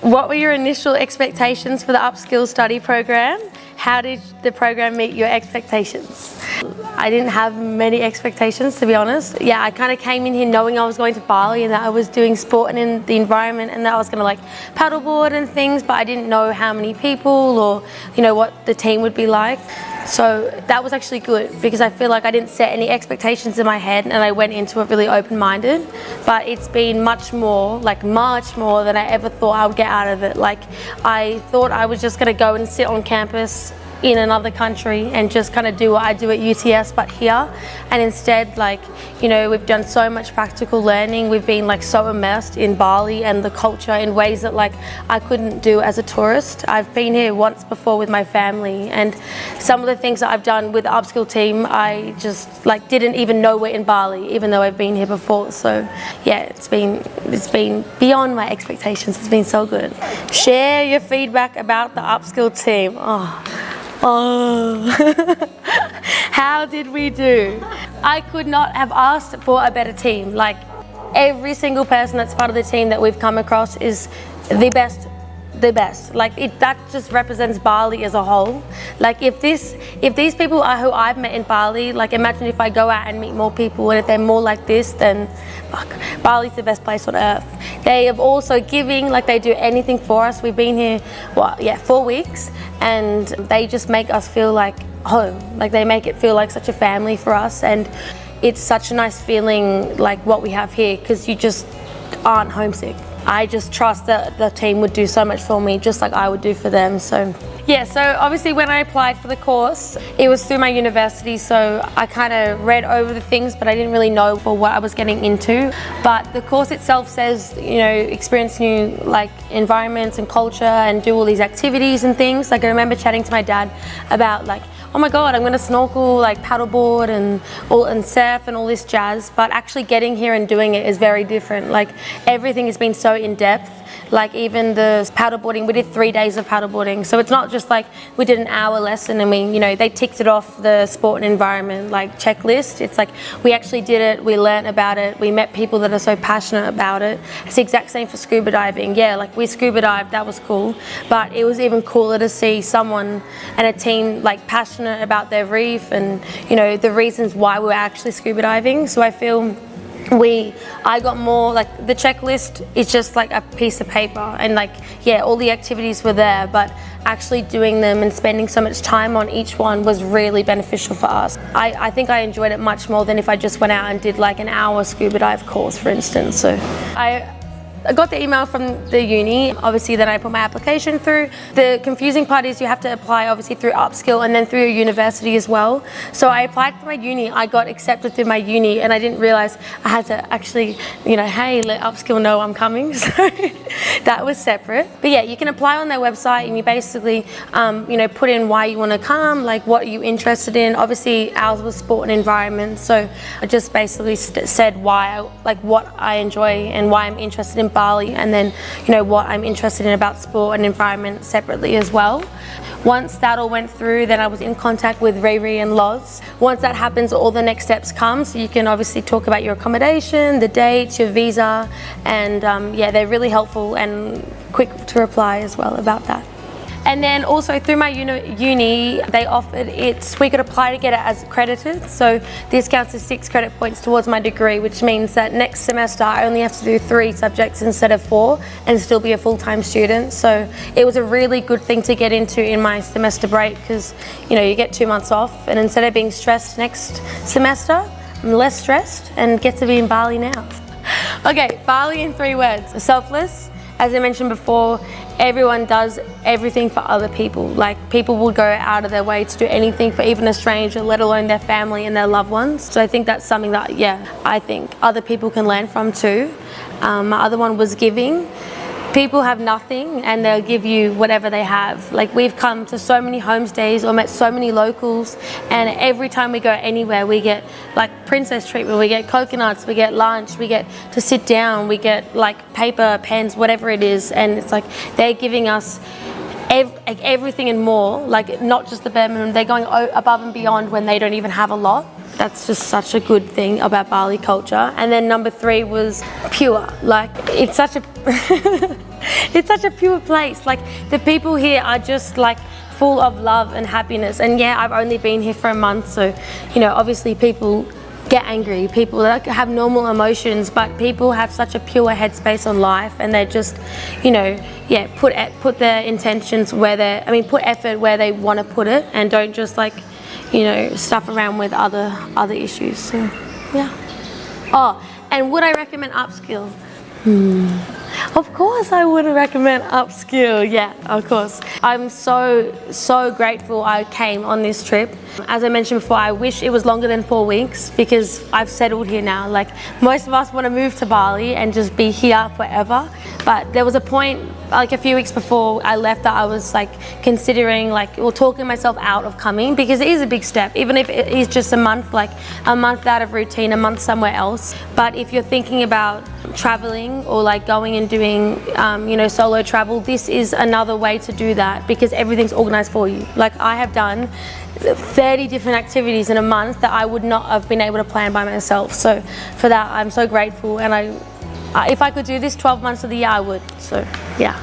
What were your initial expectations for the Upskill study program? How did the program meet your expectations? I didn't have many expectations, to be honest. Yeah, I kind of came in here knowing I was going to Bali and that I was doing sport and in the environment and that I was going to like paddleboard and things, but I didn't know how many people or, you know, what the team would be like. So that was actually good because I feel like I didn't set any expectations in my head and I went into it really open-minded. But it's been much more than I ever thought I would get out of it. Like, I thought I was just going to go and sit on campus in another country and just kind of do what I do at UTS but here, and instead, like, you know, we've done so much practical learning. We've been like so immersed in Bali and the culture in ways that like I couldn't do as a tourist. I've been here once before with my family, and some of the things that I've done with the Upskill team I just like didn't even know were in Bali, even though I've been here before. So yeah, it's been beyond my expectations. It's been so good. Share your feedback about the Upskill team. How did we do? I could not have asked for a better team. Like, every single person that's part of the team that we've come across is the best. Like, that just represents Bali as a whole. Like, if these people are who I've met in Bali, like, imagine if I go out and meet more people and if they're more like this, then fuck, Bali's the best place on earth. They have also giving, like, they do anything for us. We've been here, 4 weeks, and they just make us feel like home. Like, they make it feel like such a family for us, and it's such a nice feeling, like what we have here, because you just aren't homesick. I just trust that the team would do so much for me, just like I would do for them. So yeah, so obviously when I applied for the course, it was through my university, so I kind of read over the things, but I didn't really know for what I was getting into. But the course itself says, you know, experience new like environments and culture and do all these activities and things. Like, I remember chatting to my dad about like, oh my God, I'm gonna snorkel, like paddleboard and surf and all this jazz. But actually getting here and doing it is very different. Like, everything has been so in depth. Like, even the paddleboarding, we did 3 days of paddleboarding. So it's not just like we did an hour lesson and they ticked it off the sport and environment like checklist. It's like we actually did it, we learnt about it, we met people that are so passionate about it. It's the exact same for scuba diving. Yeah, like we scuba dived, that was cool. But it was even cooler to see someone and a team like passionate about their reef and, you know, the reasons why we were actually scuba diving. So I feel I got more, like, the checklist is just like a piece of paper, and like, yeah, all the activities were there, but actually doing them and spending so much time on each one was really beneficial for us. I think I enjoyed it much more than if I just went out and did like an hour scuba dive course, for instance. So I got the email from the uni, obviously then I put my application through. The confusing part is you have to apply obviously through Upskill and then through your university as well. So I applied for my uni, I got accepted through my uni, and I didn't realize I had to actually, you know, hey, let Upskill know I'm coming. So that was separate. But yeah, you can apply on their website and you basically, you know, put in why you want to come, like what are you interested in. Obviously ours was sport and environment. So I just basically said why, like what I enjoy and why I'm interested in Bali, and then, you know, what I'm interested in about sport and environment separately as well. Once that all went through, then I was in contact with Riri and Loz. Once that happens, all the next steps come. So you can obviously talk about your accommodation, the dates, your visa, and yeah, they're really helpful and quick to reply as well about that. And then also through my uni, they offered we could apply to get it as accredited. So this counts as 6 credit points towards my degree, which means that next semester I only have to do 3 subjects instead of 4 and still be a full-time student. So it was a really good thing to get into in my semester break, because, you know, you get 2 months off, and instead of being stressed next semester, I'm less stressed and get to be in Bali now. Okay, Bali in 3 words. Selfless. As I mentioned before, everyone does everything for other people. Like, people will go out of their way to do anything for even a stranger, let alone their family and their loved ones. So I think that's something that, yeah, I think other people can learn from too. My other one was giving. People have nothing and they'll give you whatever they have. Like, we've come to so many homestays or met so many locals, and every time we go anywhere we get like princess treatment, we get coconuts, we get lunch, we get to sit down, we get like paper, pens, whatever it is, and it's like they're giving us everything and more, like not just the bare minimum, they're going above and beyond when they don't even have a lot. That's just such a good thing about Bali culture. And then number 3 was pure. Like, it's such a It's such a pure place. Like, the people here are just like full of love and happiness. And yeah, I've only been here for a month, so you know, obviously people get angry, people that have normal emotions, but people have such a pure headspace on life, and they just, you know, yeah, put their intentions where they, I mean, put effort where they want to put it, and don't just like, you know, stuff around with other issues. So yeah. Oh, and would I recommend Upskill? Of course I would recommend Upskill, yeah, of course. I'm so grateful I came on this trip. As I mentioned before, I wish it was longer than 4 weeks, because I've settled here now. Like, most of us want to move to Bali and just be here forever. But there was a point, like a few weeks before I left, that I was like considering, like, or talking myself out of coming, because it is a big step, even if it is just a month, like a month out of routine, a month somewhere else. But if you're thinking about traveling or like going and doing, you know, solo travel, this is another way to do that, because everything's organized for you. Like, I have done 30 different activities in a month that I would not have been able to plan by myself. So for that, I'm so grateful, and if I could do this 12 months of the year, I would. So yeah.